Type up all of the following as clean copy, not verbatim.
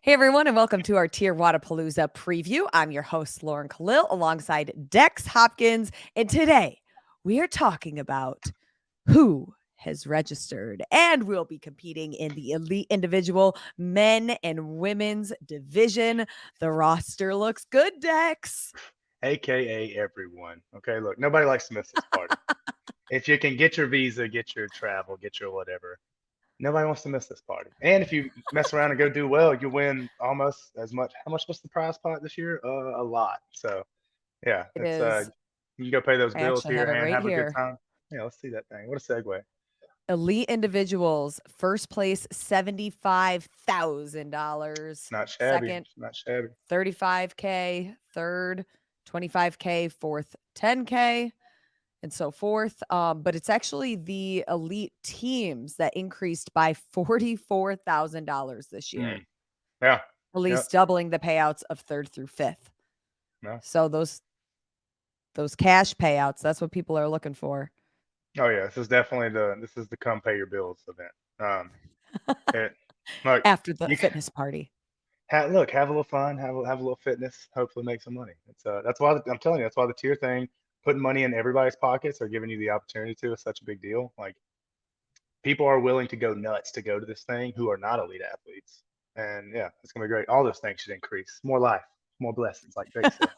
Hey everyone, and welcome to our TYR Wodapalooza preview. I'm your host, Lauren Kalil, alongside Dex Hopkins. And today we are talking about who has registered, and we'll be competing in the elite individual men and women's division. The roster looks good, Dex. AKA everyone. Okay, look, nobody likes to miss this party. If you can get your visa, get your travel, get your whatever, nobody wants to miss this party. And if you mess around and go do well, you win almost as much. How much was the prize pot this year? A lot. So yeah, It it's is, you can go pay those I bills actually here have it and right have a good here. time. Yeah, let's see that thing. What a segue. Elite individuals, first place, $75,000. Not shabby. Second, Not shabby. 35K, third, 25K, fourth, 10K, and so forth. But it's actually the elite teams that increased by $44,000 this year, Mm, yeah. at Yep. least doubling the payouts of third through fifth. No. So those cash payouts, that's what people are looking for. Oh yeah. This is the come pay your bills event. It like After the you fitness party. have a little fun, have a little fitness, hopefully make some money. It's that's why I'm telling you, that's why the tier thing, putting money in everybody's pockets or giving you the opportunity to is such a big deal. Like people are willing to go nuts to go to this thing who are not elite athletes. And yeah, it's gonna be great. All those things should increase. More life, more blessings, like Drake said.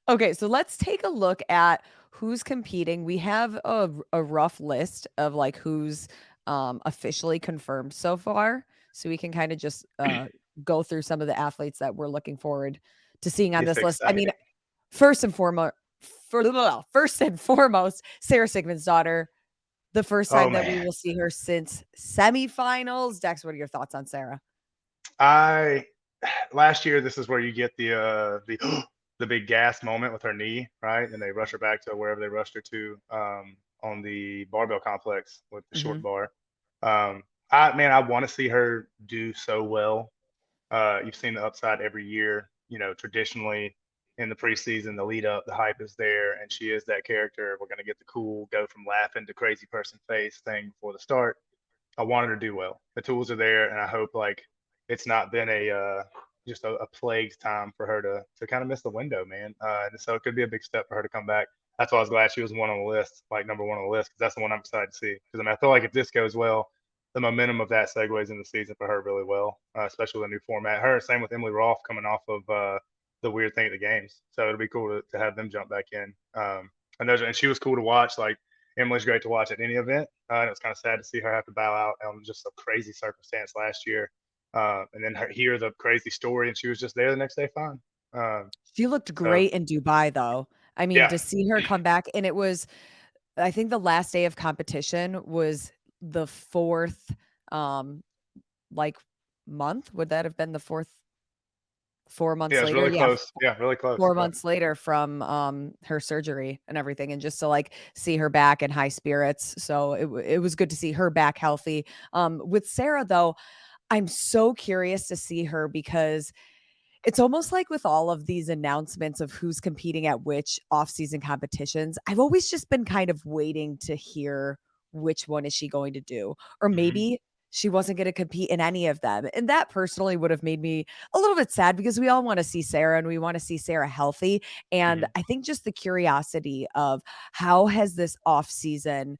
Okay, so let's take a look at who's competing. We have a rough list of like who's officially confirmed so far. So we can kind of just go through some of the athletes that we're looking forward to seeing on It's this list. I mean, exciting. first and foremost, first and foremost, Sarah Sigmund's daughter, the first Oh time that we man. will see her since semifinals. Dex, what are your thoughts on Sarah? I last year this is where you get the the big gas moment with her knee, right? And they rush her back to wherever they rushed her to on the barbell complex with the Hmm. short bar. I want to see her do so well. You've seen the upside every year. You know, traditionally in the preseason, the lead up, the hype is there, and she is that character. We're going to get the cool go from laughing to crazy person face thing before the start. I want her to do well. The tools are there, and I hope like it's not been a just a plagued time for her to kind of miss the window, man. And so it could be a big step for her to come back. That's why I was glad she was one on the list, like number one on the list, because that's the one I'm excited to see. Because I mean, I feel like if this goes well, the momentum of that segues in the season for her really well, especially with the new format. Her same with Emily Rolfe coming off of the weird thing at the games, so it'll be cool to have them jump back in. And she was cool to watch. Like Emily's great to watch at any event. And it was kind of sad to see her have to bow out on just a crazy circumstance last year. And then hear the crazy story, and she was just there the next day fine. Um, She looked so, great in Dubai, though. I mean, yeah, to see her come back, and it was, I think the last day of competition was the 4th, um, like, month? Would that have been the 4th 4 yeah, months it's later? really Yeah, close. Yeah, really close. 4 Yep. months later from, her surgery and everything, and just to, like, see her back in high spirits, so it was good to see her back healthy. With Sarah, though, I'm so curious to see her because it's almost like with all of these announcements of who's competing at which off-season competitions, I've always just been kind of waiting to hear which one is she going to do, or Mm-hmm. maybe she wasn't gonna compete in any of them, and that personally would have made me a little bit sad because we all wanna see Sarah and we wanna see Sarah healthy, and Mm-hmm. I think just the curiosity of how has this off-season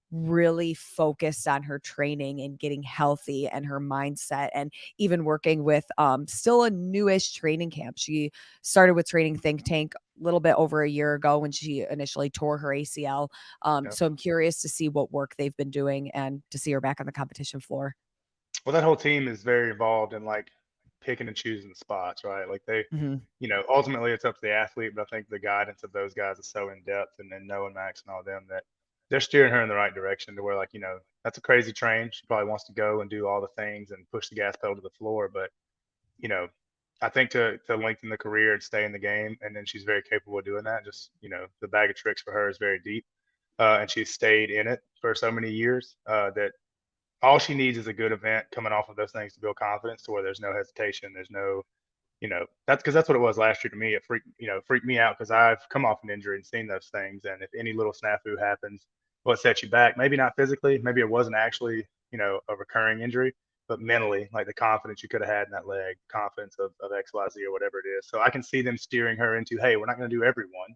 really focused on her training and getting healthy and her mindset and even working with still a newish training camp. She started with Training Think Tank a little bit over a year ago when she initially tore her ACL. Yep. So I'm curious to see what work they've been doing and to see her back on the competition floor. Well, that whole team is very involved in like picking and choosing the spots, right? Like Mhm. ultimately it's up to the athlete, but I think the guidance of those guys is so in depth, and then knowing Max and all them that they're steering her in the right direction to where like, that's a crazy train. She probably wants to go and do all the things and push the gas pedal to the floor, but you know, I think to lengthen the career and stay in the game, and then she's very capable of doing that. Just the bag of tricks for her is very deep, and she's stayed in it for so many years that all she needs is a good event coming off of those things to build confidence to where there's no hesitation. There's no, that's because that's what it was last year to me. It freaked me out because I've come off an injury and seen those things. And if any little snafu happens, what sets you back? Maybe not physically, maybe it wasn't actually, a recurring injury, but mentally, like the confidence you could have had in that leg, confidence of XYZ or whatever it is. So I can see them steering her into, hey, we're not going to do everyone,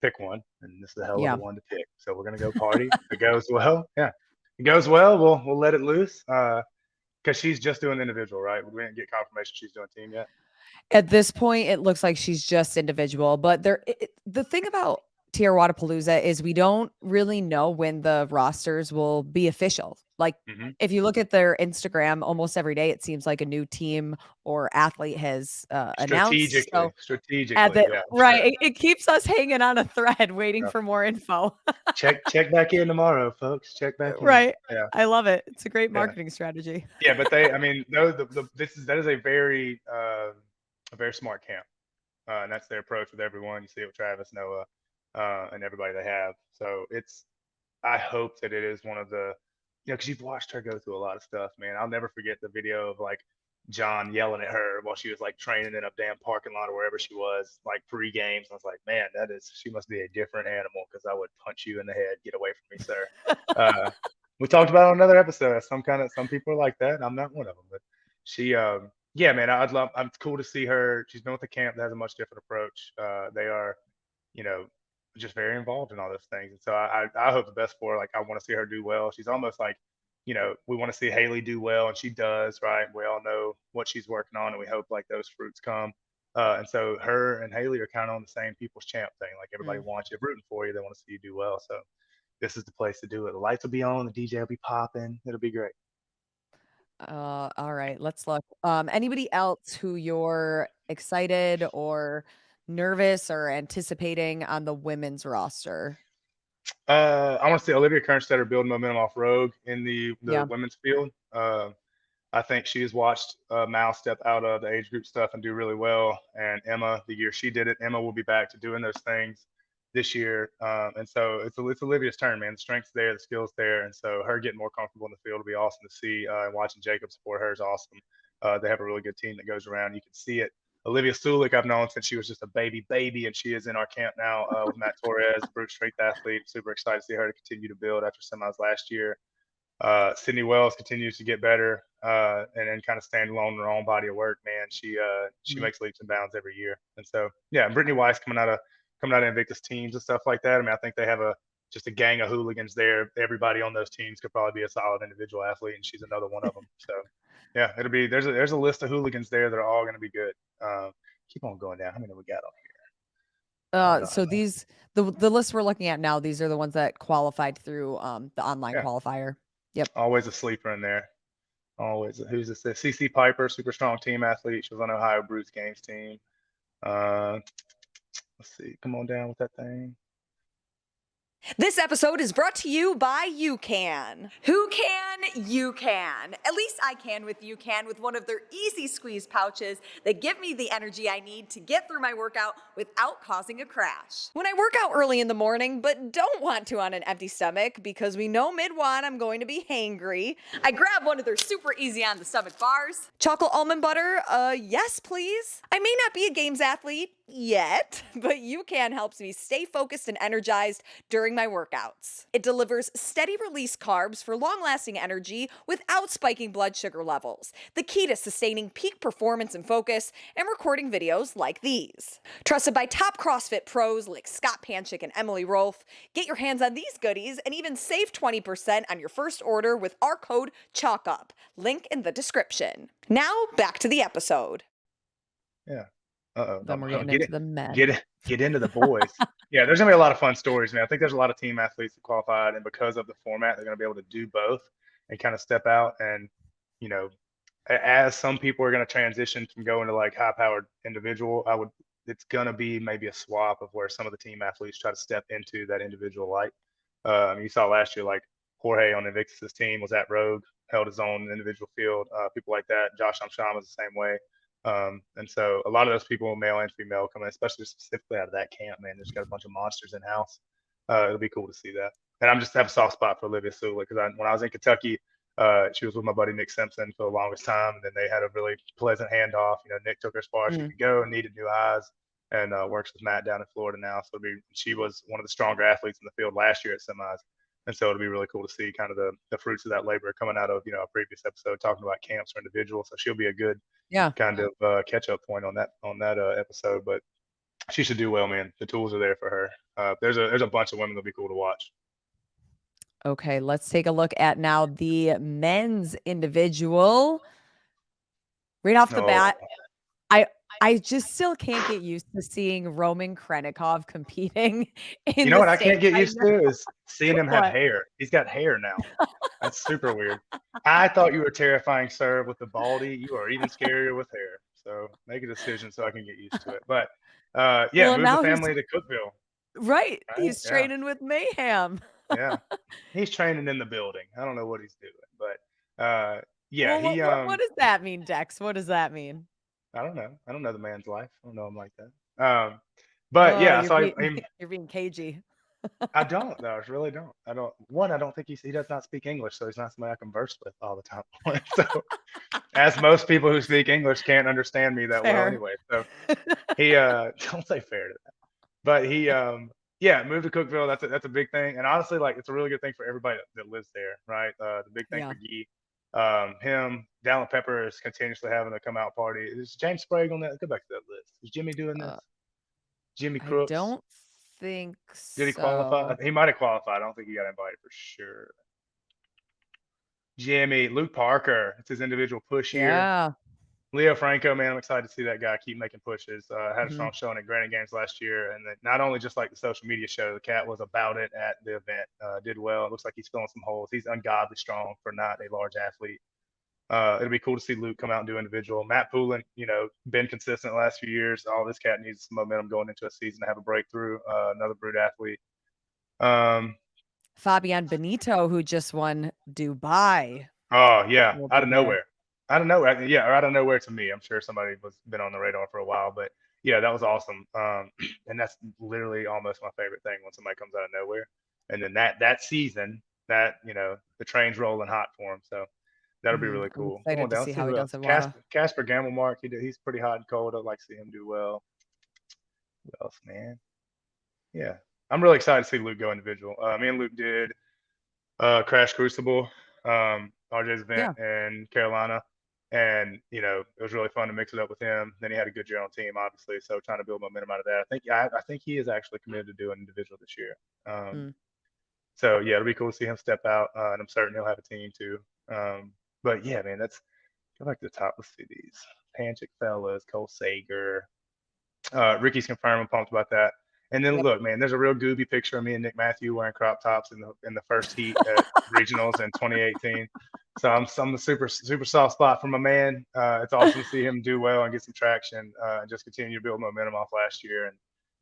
pick one, and this is a hell of a Yeah. one to pick. So we're going to go party. If it goes well, yeah, if it goes well, we'll let it loose. Because she's just doing individual, right? We didn't get confirmation she's doing team yet. At this point, it looks like she's just individual, but the thing about TYR Wodapalooza is we don't really know when the rosters will be official. Like, Hmm. if you look at their Instagram, almost every day it seems like a new team or athlete has announced. Strategically, So at strategically, the yeah, for right, sure. it keeps us hanging on a thread waiting Yeah. for more info. Check back in tomorrow, folks. Check back in. Right. Yeah, I love it. It's a great yeah. marketing strategy. Yeah, but I mean, no, that is a very smart camp, and that's their approach with everyone. You see it with Travis, Noah, and everybody they have. So I hope that it is one of the, because you've watched her go through a lot of stuff, man. I'll never forget the video of like John yelling at her while she was like training in a damn parking lot or wherever she was, like pre-games. I was like, man, she must be a different animal because I would punch you in the head. Get away from me, sir. Uh, we talked about it on another episode. Some people are like that. I'm not one of them, but she, yeah, man, it's cool to see her. She's been with the camp that has a much different approach. They are, you know, just very involved in all those things. And so I hope the best for her. Like I want to see her do well. She's almost like, we want to see Haley do well, and she does, right? We all know what she's working on, and we hope like those fruits come. And so her and Haley are kind of on the same people's champ thing. Like everybody Mm. wants you, rooting for you. They want to see you do well. So this is the place to do it. The lights will be on, the DJ will be popping. It'll be great. All right, let's look. Anybody else who you're excited or nervous or anticipating on the women's roster? I want to see Olivia Kernstetter build momentum off Rogue in the Yeah. women's field. I think she's watched Mal step out of the age group stuff and do really well. And Emma, the year she did it, Emma will be back to doing those things this year. And so it's Olivia's turn, man. The strength's there, the skill's there, and so her getting more comfortable in the field will be awesome to see. And watching Jacob support her is awesome. They have a really good team that goes around. You can see it. Olivia Sulik, I've known since she was just a baby, and she is in our camp now with Matt Torres, brute strength athlete. Super excited to see her to continue to build after semis last year. Sydney Wells continues to get better and then kind of stand alone in her own body of work. Man, she Mm. makes leaps and bounds every year. And so yeah, and Brittany Weiss coming out of Invictus teams and stuff like that. I mean, I think they have just a gang of hooligans there. Everybody on those teams could probably be a solid individual athlete, and she's another one of them. So yeah, it'll be there's a list of hooligans there that are all going to be good. Keep on going down. How many we got on here? Hold on. So these the list we're looking at now, these are the ones that qualified through the online Yeah, qualifier. Yep. always a sleeper in there. Always. Who's this? CC Piper, super strong team athlete. She was on Ohio Bruce Games team. Uh, let's see. Come on down with that thing. This episode is brought to you by UCAN. Who can? You can. At least I can with UCAN with one of their easy squeeze pouches that give me the energy I need to get through my workout without causing a crash. When I work out early in the morning but don't want to on an empty stomach because we know mid-wad I'm going to be hangry, I grab one of their super easy on the stomach bars. Chocolate almond butter, yes please. I may not be a games athlete yet, but UCAN helps me stay focused and energized during my workouts. It delivers steady release carbs for long-lasting energy without spiking blood sugar levels, the key to sustaining peak performance and focus and recording videos like these. Trusted by top CrossFit pros like Scott Panchik and Emily Rolfe, get your hands on these goodies and even save 20% on your first order with our code CHALKUP. Link in the description. Now, back to the episode. Yeah. Uh-oh. Then we're getting Get into it. the men. Get into the boys. Yeah, there's gonna be a lot of fun stories, man. I think there's a lot of team athletes that qualified, and because of the format, they're gonna be able to do both and kind of step out. And you know, as some people are gonna transition from going to like high-powered individual, it's gonna be maybe a swap of where some of the team athletes try to step into that individual light. You saw last year, like Jorge on Invictus's team was at Rogue, held his own individual field. People like that. Josh Amsham was the same way. And so a lot of those people, male and female, coming, especially specifically out of that camp, man, there's got a bunch of monsters in house. It'll be cool to see that. And I'm just have a soft spot for Olivia Sula because when I was in Kentucky, she was with my buddy Nick Simpson for the longest time, and then they had a really pleasant handoff. Nick took her as far as she Mm. could go, needed new eyes, and works with Matt down in Florida now. So she was one of the stronger athletes in the field last year at semis. And so it'll be really cool to see kind of the fruits of that labor coming out of, a previous episode talking about camps or individuals. So she'll be a good Yeah. kind of catch up point on that episode. But she should do well, man. The tools are there for her. There's a bunch of women that'll be cool to watch. Okay, let's take a look at now the men's individual. Right off the Oh, bat, I I just still can't get used to seeing Roman Krenikov competing you in know the what I can't stakes. get I used know to is seeing him have what. hair. He's got hair now. That's super weird. I thought you were terrifying, sir, with the baldy. You are even scarier with hair. So make a decision so I can get used to it. But yeah, Well, move the now he's family to Cookville. right, Right? he's Yeah, training with Mayhem. yeah. He's training in the building. I don't know what he's doing, but yeah, Well, he what does that mean, Dex? What does that mean? I don't know. I don't know the man's life. I don't know him like that. But Oh, yeah, you're so being I'm you're being cagey. I don't though. I really don't. I don't. One, I don't think he does not speak English, so he's not somebody I converse with all the time. So, as most people who speak English can't understand me that well Fair. anyway. So he don't say fair to that, but he yeah, moved to Cookville. That's a big thing, and honestly, like it's a really good thing for everybody that lives there, right? The big thing Yeah. for Gee, him, Dallin Pepper is continuously having a come out party. Is James Sprague on that? Go back to that list. Is Jimmy doing this? Uh, Jimmy I Crooks. don't think Did he qualify? so. He might have qualified. I don't think he got invited for sure. Jimmy, Luke Parker. It's his individual push year. Yeah. Leo Franco, man, I'm excited to see that guy keep making pushes. Had a Mhm. strong showing at Granite Games last year, and not only just like the social media show, the cat was about it at the event. Did well. It looks like he's filling some holes. He's ungodly strong for not a large athlete. It'll be cool to see Luke come out and do individual. Matt Poulin, been consistent the last few years. All this cat needs some momentum going into a season to have a breakthrough. Another brute athlete. Um, Fabian Benito, who just won Dubai Oh yeah, will out be of there. nowhere, out of nowhere. Yeah, or out of nowhere to me. I'm sure somebody was been on the radar for a while, but yeah, that was awesome. And that's literally almost my favorite thing when somebody comes out of nowhere. And then that season, that the train's rolling hot for him. So that'll be Mhm. really I'm cool. Come on excited to down. see Let's see how he who does else. in WADA. Casper Gamelmark. He's pretty hot and cold. I'd like to see him do well. Who else, man? Yeah, I'm really excited to see Luke go individual. Me and Luke did Crash Crucible, RJ's event Yeah, in Carolina. And it was really fun to mix it up with him. Then he had a good year on team, obviously. So trying to build momentum out of that. I think he is actually committed to doing individual this year. Um, mm, so yeah, it'll be cool to see him step out, and I'm certain he'll have a team too. But yeah, man, that's go back to the top. Let's see these Panchik fellas, Cole Sager, Ricky's confirmed. I'm pumped about that. And then yep. look, man, there's a real Gooby picture of me and Nick Matthew wearing crop tops in the first heat at regionals in 2018. So I'm a super soft spot for my man. It's awesome to see him do well and get some traction and just continue to build momentum off last year. And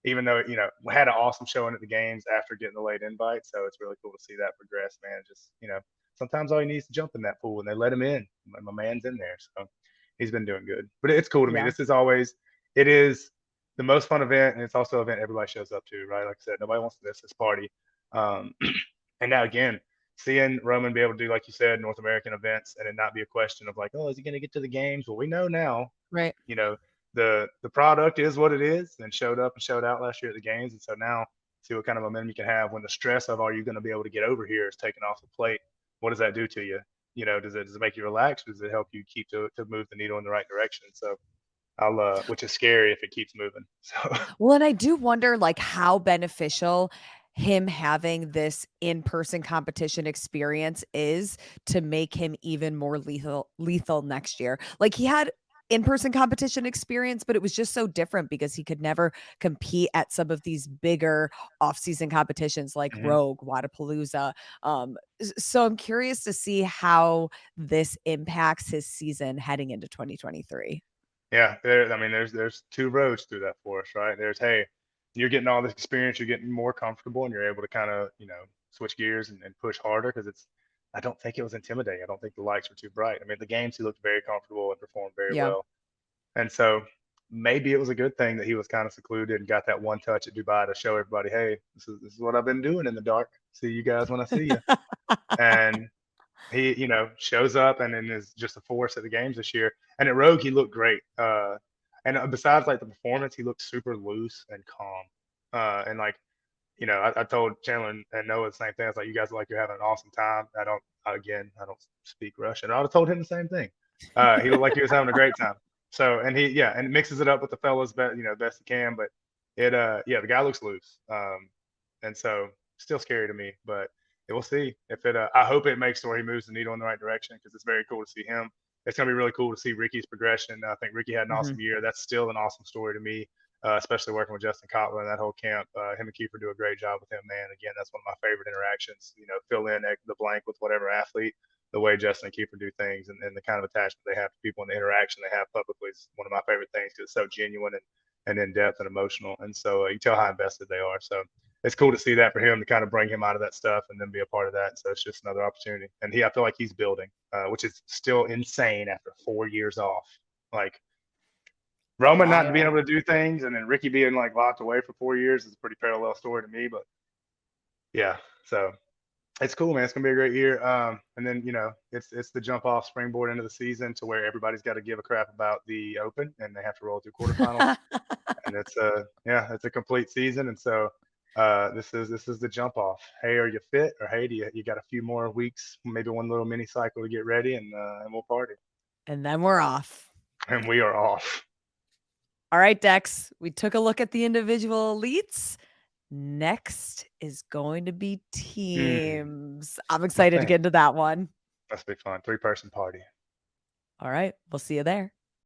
even though we had an awesome showing at the games after getting the late invite, so it's really cool to see that progress, man. Just sometimes all he needs to jump in that pool and they let him in. My man's in there, so he's been doing good. But it's cool to me. Yeah, It is the most fun event, and it's also an event everybody shows up to, right? Like I said, nobody wants to miss this party. Um, and now again, seeing Roman be able to do, like you said, North American events, and it not be a question of like, oh, is he going to get to the games? Well, we know now, right. you know, the product is what it is, and showed up and showed out last year at the games, and so now see what kind of momentum you can have when the stress of are you going to be able to get over here is taken off the plate. What does that do to you? Does it make you relax? Does it help you keep to move the needle in the right direction? So which is scary if it keeps moving. So Well, and I do wonder, like, how beneficial him having this in-person competition experience is to make him even more lethal next year. Like, he had in-person competition experience, but it was just so different because he could never compete at some of these bigger off-season competitions like mhm. Rogue, Wodapalooza. So I'm curious to see how this impacts his season heading into 2023. Yeah, there's two roads through that for us, right? There's hey, you're getting all this experience, you're getting more comfortable, and you're able to kind of switch gears and push harder because it's. I don't think it was intimidating. I don't think the lights were too bright. I mean, the games he looked very comfortable and performed very Yeah. well, and so maybe it was a good thing that he was kind of secluded and got that one touch at Dubai to show everybody, hey, this is what I've been doing in the dark. See you guys when I see you. And he, shows up and then is just a force at the games this year. And at Rogue, he looked great. And besides like the performance, he looked super loose and calm. And like I told Chandler and Noah the same thing. I was like, you guys look like you're having an awesome time. I don't speak Russian. I would have told him the same thing. He looked like he was having a great time. So, and mixes it up with the fellas, best he can. But the guy looks loose. And so still scary to me, but we'll see if it. I hope it makes where he moves the needle in the right direction because it's very cool to see him. It's gonna be really cool to see Ricky's progression. I think Ricky had an Mhm. awesome year. That's still an awesome story to me, especially working with Justin Kotler and that whole camp. Him and Kiefer do a great job with him, man. Again, that's one of my favorite interactions. Fill in the blank with whatever athlete. The way Justin and Kiefer do things and the kind of attachment they have to people and the interaction they have publicly is one of my favorite things because it's so genuine and in depth and emotional. And so you tell how invested they are. So it's cool to see that for him to kind of bring him out of that stuff and then be a part of that. So it's just another opportunity. And I feel like he's building, which is still insane after 4 years off. Like Roman not being Wild. able to do things and then Ricky being like locked away for 4 years is a pretty parallel story to me. But yeah, so it's cool, man. It's gonna be a great year. And then it's the jump off springboard into the season to where everybody's got to give a crap about the Open and they have to roll through quarterfinals. And it's a complete season. And so this is the jump off. Hey, are you fit? Or hey, do you got a few more weeks, maybe one little mini cycle to get ready and we'll party. And then we're off. And we are off. All right, Dex, we took a look at the individual elites. Next is going to be teams. I'm What excited to thing? get into that one. Must be fun. 3-person party. All right, we'll see you there.